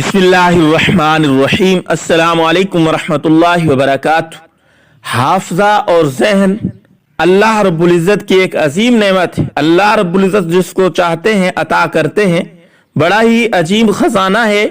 बिस्मिल्लाहिर्रहमानिर्रहीम। अस्सलामु अलैकुम वरहमतुल्लाहि वबरकातुह। हाफजा और जहन अल्लाह रब्बुल इज़्ज़त की एक अजीम नेमत है। अल्लाह रब्बुल इज़्ज़त जिसको चाहते हैं अता करते हैं। बड़ा ही अजीम खजाना है,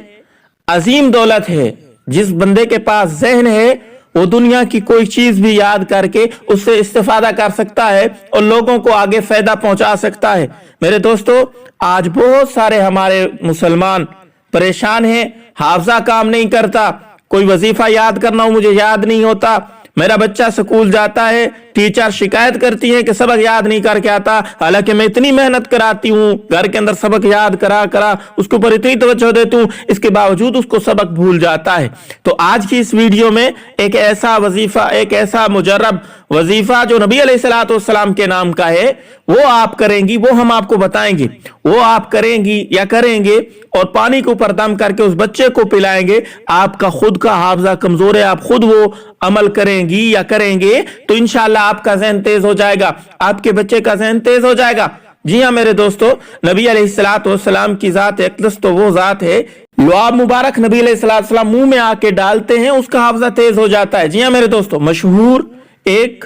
अजीम दौलत है। जिस बंदे के पास जहन है वो दुनिया की कोई चीज भी याद करके उससे इस्तेफादा कर सकता है और लोगों को आगे फायदा पहुंचा सकता है। मेरे दोस्तों, आज बहुत सारे हमारे मुसलमान परेशान है, हाफजा काम नहीं करता, कोई वजीफा याद करना हो मुझे याद नहीं होता, मेरा बच्चा स्कूल जाता है टीचर शिकायत करती है कि सबक याद नहीं करके आता, हालांकि मैं इतनी मेहनत कराती हूँ, घर के अंदर सबक याद करा उसके ऊपर इतनी तवज्जो देती हूँ, इसके बावजूद उसको सबक भूल जाता है। तो आज की इस वीडियो में एक ऐसा वजीफा, एक ऐसा मुजर्रब वजीफा जो नबी अलैहिस्सलाम के नाम का है, वो आप करेंगी, वो हम आपको बताएंगे। वो आप करेंगी या करेंगे और पानी के ऊपर दम करके उस बच्चे को पिलाएंगे। आपका खुद का हाफजा कमजोर है, आप खुद वो अमल करेंगी या करेंगे तो इंशाअल्लाह आपका ज़हन तेज हो जाएगा, आपके बच्चे का ज़हन तेज हो जाएगा। जी हाँ मेरे दोस्तों, नबी अलैहिस्सलाम की जात अक़दस तो वो जात है, लुआब मुबारक नबी अलैहिस्सलाम मुंह में आके डालते हैं, उसका हाफजा तेज हो जाता है। जी हाँ मेरे दोस्तों, मशहूर एक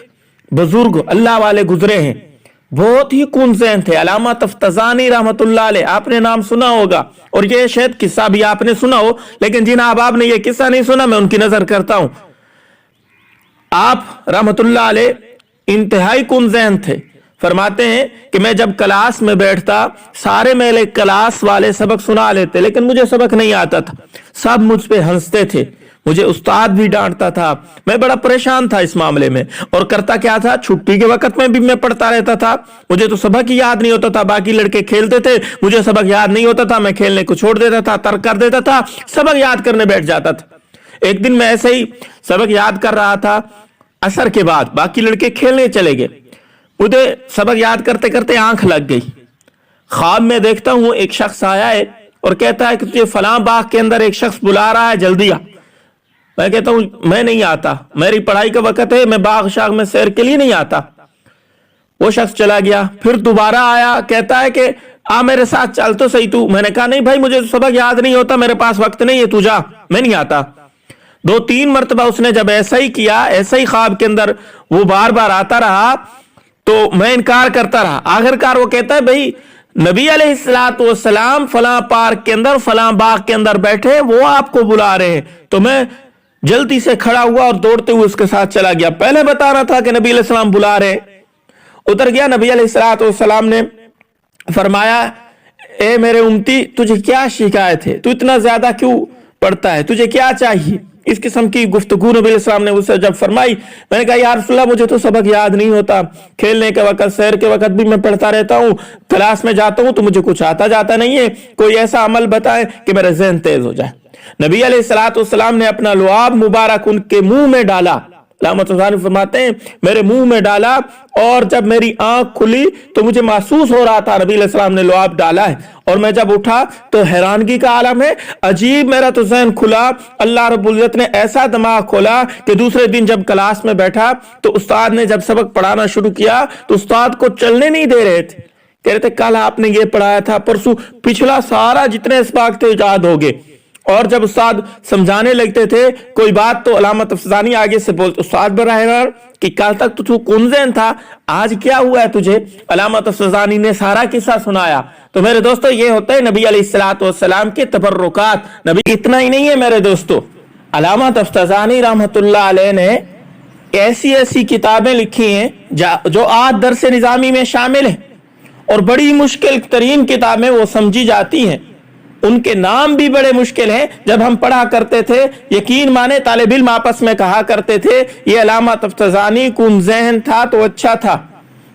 बुजुर्ग अल्लाह वाले गुजरे हैं, बहुत ही कुन ज़हन थे, अल्लामा तफ्ताज़ानी रहमतुल्लाह अलैह, आपने नाम सुना होगा और ये शायद किस्सा भी आपने सुना हो, लेकिन जिन अहबाब ने ये किस्सा नहीं सुना मैं उनकी नजर करता हूं। आप रहमतुल्लाह अलैह इंतहाई कुन ज़हन थे। फरमाते हैं कि मैं जब क्लास में बैठता सारे मेरे क्लास वाले सबक सुना लेते, लेकिन मुझे सबक नहीं आता था, सब मुझ पे हंसते थे, मुझे उस्ताद भी डांटता था, मैं बड़ा परेशान था इस मामले में। और करता क्या था, छुट्टी के वक्त में भी मैं पढ़ता रहता था, मुझे तो सबक ही याद नहीं होता था। बाकी लड़के खेलते थे, मुझे सबक याद नहीं होता था, मैं खेलने को छोड़ देता था, तर्क कर देता था, सबक याद करने बैठ जाता था। एक दिन मैं ऐसे ही सबक याद कर रहा था, असर के बाद बाकी लड़के खेलने चले गए, मुझे सबक याद करते करते आंख लग गई। ख्वाब में देखता हूं एक शख्स आया है और कहता है कि तुझे फलां बाग के अंदर एक शख्स बुला रहा है, जल्दी आ। मैं कहता हूं मैं नहीं आता, मेरी पढ़ाई का वक्त है, मैं बाग शाग में सैर के लिए नहीं आता। वो शख्स चला गया, फिर दोबारा आया, कहता है कि आ मेरे साथ चल तो सही तू। मैंने कहा नहीं भाई, मुझे सबक याद नहीं होता, मेरे पास वक्त नहीं है, तू जा, मैं नहीं आता। 2-3 मरतबा उसने जब ऐसा ही किया, ऐसा ही ख्वाब के अंदर वो बार बार आता रहा, तो मैं इनकार करता रहा। आखिरकार वो कहता है भाई नबी अलैहिस्सलाम फलां पार्क के अंदर फलां बाग के अंदर बैठे, वो आपको बुला रहे हैं। तो मैं जल्दी से खड़ा हुआ और दौड़ते हुए उसके साथ चला गया। पहले बता रहा था कि नबी अलैहिस्सलाम बुला रहे, उतर गया। नबी अलैहिस्सलाम ने फरमाया, ए मेरे उम्मती, तुझे क्या शिकायत है, तू इतना ज्यादा क्यों पढ़ता है, तुझे क्या चाहिए? इस किस्म की गुफ्तगू नबी अलैहिस्सलाम ने उससे जब फरमाई, मैंने कहा या रसूलल्लाह मुझे तो सबक याद नहीं होता, खेलने के वक्त सैर के वक्त भी मैं पढ़ता रहता हूँ, क्लास में जाता हूँ तो मुझे कुछ आता जाता नहीं है, कोई ऐसा अमल बताएं कि मेरा ज़हन तेज हो जाए। नबी अलैहिस्सलाम ने अपना लुआब मुबारक उनके मुंह में डाला। फरमाते हैं मेरे मुंह में डाला और जब मेरी आंख खुली तो मुझे महसूस हो रहा था नबी अलैहिस्सलाम ने लुआब डाला है, और मैं जब उठा तो हैरानगी का आलम है, अजीब मेरा तो ज़हन खुला। अल्लाह रब्बुल इज़्ज़त ने ऐसा दिमाग खोला कि दूसरे दिन जब क्लास में बैठा तो उस्ताद ने जब सबक पढ़ाना शुरू किया तो उस्ताद को चलने नहीं दे रहे थे, कह रहे थे कल आपने ये पढ़ाया था, परसों पिछला सारा जितने इसबाक थे याद हो गए। और जब उस्ताद समझाने लगते थे कोई बात तो अल्लामा तफ्ताज़ानी आगे से बोलते, उस्ताद बराहरान कि कल तक तो तू कुन ज़हन था, आज क्या हुआ है तुझे? अल्लामा तफ्ताज़ानी ने सारा किस्सा सुनाया। तो मेरे दोस्तों, ये होता है नबी अलैहिस्सलाम के तबर्रुकात। नबी इतना ही नहीं है मेरे दोस्तों, अल्लामा तफ्ताज़ानी रहमतुल्लाह अलैह ने ऐसी ऐसी किताबें लिखी हैं जो आज दरस निज़ामी में शामिल है और बड़ी मुश्किल तरीन किताबें वो समझी जाती हैं। उनके नाम भी बड़े मुश्किल हैं। जब हम पढ़ा करते थे, यकीन माने तालिब इल्म आपस में कहा करते थे ये अल्लामा तफ्ताज़ानी कुन ज़हन था तो अच्छा था।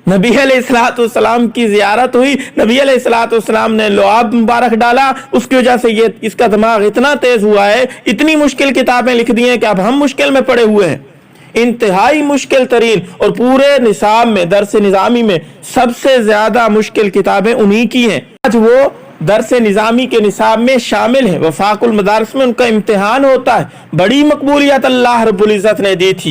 नबी अलैहिस्सलाम की ज़ियारत हुई, नबी अलैहिस्सलाम ने लुआब मुबारक डाला, उसकी वजह से ये इसका दिमाग इतना तेज हुआ है, इतनी मुश्किल किताबें लिख दी हैं कि अब हम मुश्किल में पड़े हुए हैं। इंतहाई मुश्किल तरीन और पूरे निसाब में, दरस निज़ामी में सबसे ज्यादा मुश्किल किताबें उन्हीं की हैं। आज वो दरस निज़ामी के निसाब में शामिल है, वफाकुल मदारिस में उनका इम्तिहान होता है। बड़ी मकबूलियत अल्लाह रब्बुल इज़्ज़त ने दी थी।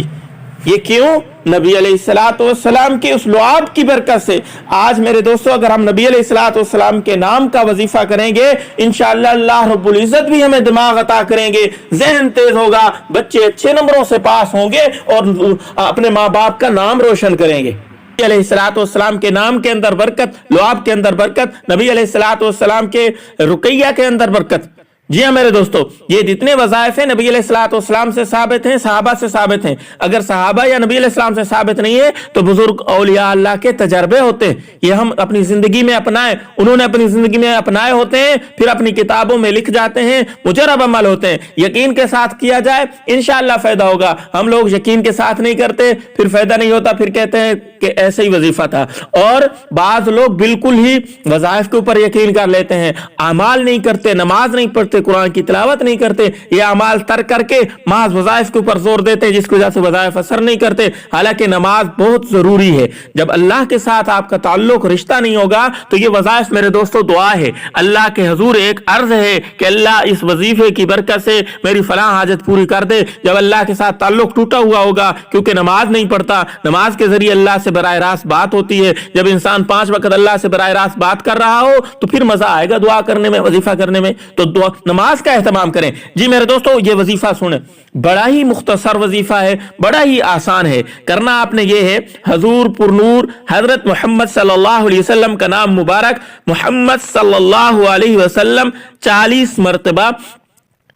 ये क्यों? नबी अलैहिस्सलाम के उस लुआब की बरकत से आज मेरे दोस्तों अगर हम नबी अलैहिस्सलाम के नाम का वजीफा करेंगे इंशाअल्लाह अल्लाह रब्बुल इज्जत भी हमें दिमाग अता करेंगे, ज़हन तेज होगा, बच्चे अच्छे नंबरों से पास होंगे और अपने माँ बाप का नाम रोशन करेंगे। अलैहिस्सलाम के नाम के अंदर बरकत, लुआब के अंदर बरकत, नबी अलैहिस्सलाम के रुकैया के अंदर बरकत। जी हाँ मेरे दोस्तों, ये जितने वज़ाइफ हैं नबी अलैहिस्सलाम से साबित हैं, सहाबा से साबित हैं। अगर सहाबा या नबी अलैहिस्सलाम से साबित नहीं है तो बुजुर्ग औलिया अल्लाह के तजर्बे होते हैं, ये हम अपनी जिंदगी में अपनाएं, उन्होंने अपनी जिंदगी में अपनाए होते हैं, फिर अपनी किताबों में लिख जाते हैं, मुजर्रब अमल होते हैं। यकीन के साथ किया जाए इंशाअल्लाह फायदा होगा। हम लोग यकीन के साथ नहीं करते, फिर फायदा नहीं होता, फिर कहते हैं कि ऐसे ही वजीफा था। और बाज लोग बिल्कुल ही वज़ाइफ के ऊपर यकीन कर लेते हैं, अमाल नहीं करते, नमाज नहीं पढ़ते, कुरान की तिलावत नहीं करते, ये अमाल तर्क करके महज वज़ाइफ के ऊपर जोर देते हैं, जिसकी वजह से वज़ाइफ असर नहीं करते। हालांकि नमाज बहुत जरूरी है। जब अल्लाह के साथ आपका ताल्लुक रिश्ता नहीं होगा तो ये वज़ाइफ मेरे दोस्तों दुआ है, अल्लाह के हुजूर एक अर्ज है कि अल्लाह इस वजीफे की बरकत से मेरी फलां हाजत पूरी कर दे। जब अल्लाह के साथ ताल्लुक टूटा हुआ होगा क्योंकि नमाज नहीं पढ़ता, नमाज के जरिए अल्लाह से बराह रास्त बात होती है। जब इंसान 5 वक्त अल्लाह से बराह रास्त बात कर रहा हो तो फिर मजा आएगा दुआ करने में, वजीफा करने में। तो दुआ नमाज का एहतमाम करें। जी मेरे दोस्तों, ये वजीफा सुने, बड़ा ही मुख्तसर वजीफा है, बड़ा ही आसान है। करना आपने ये है, हजूर पुरनूर हजरत मोहम्मद सल्लल्लाहु अलैहि वसल्लम का नाम मुबारक मोहम्मद सल्लल्लाहु अलैहि वसल्लम 40 मरतबा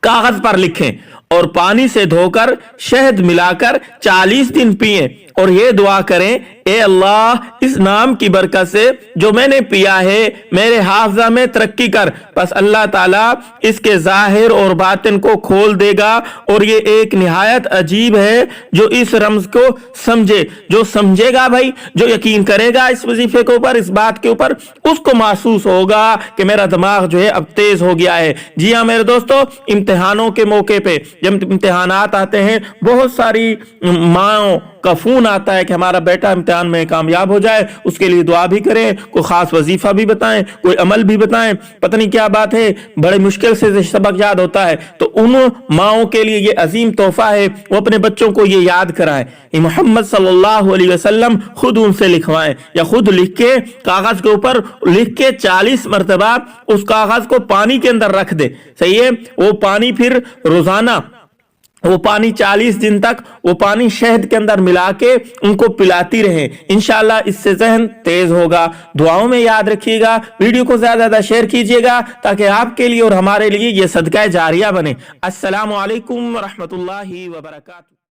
कागज पर लिखें और पानी से धोकर शहद मिलाकर 40 दिन पिएं और ये दुआ करें, ए अल्लाह इस नाम की बरकत से जो मैंने पिया है मेरे हाफजा में तरक्की कर। बस अल्लाह ताला इसके जाहिर और बातिन को खोल देगा और ये एक निहायत अजीब है जो इस रमज को समझे, जो समझेगा भाई, जो यकीन करेगा इस वजीफे के ऊपर, इस बात के ऊपर, उसको महसूस होगा कि मेरा दिमाग जो है अब तेज हो गया है। जी हाँ मेरे दोस्तों, इम्तिहानों के मौके पे जब इम्तिहानात आते हैं बहुत सारी माओ का फोन आता है कि हमारा बेटा इम्तिहान में कामयाब हो जाए, उसके लिए दुआ भी करें, कोई खास वजीफा भी बताएं, कोई अमल भी बताएं। पता नहीं क्या बात है, बड़े मुश्किल से सबक याद होता है, तो उन माओं के लिए ये अजीम तोहफा है, वो अपने बच्चों को ये याद कराएं। मोहम्मद सल्लल्लाहु अलैहि वसल्लम खुद उनसे लिखवाएं या खुद लिख के कागज के ऊपर लिख के 40 मरतबा उस कागज को पानी के अंदर रख दे। सही है, वो पानी फिर रोजाना वो पानी 40 दिन तक वो पानी शहद के अंदर मिला के उनको पिलाती रहे। इंशाअल्लाह इससे ज़हन तेज होगा। दुआओं में याद रखिएगा, वीडियो को ज्यादा ज्यादा शेयर कीजिएगा ताकि आपके लिए और हमारे लिए ये सदका जारिया बने। अस्सलामु अलैकुम व रहमतुल्लाहि व बरकातहू।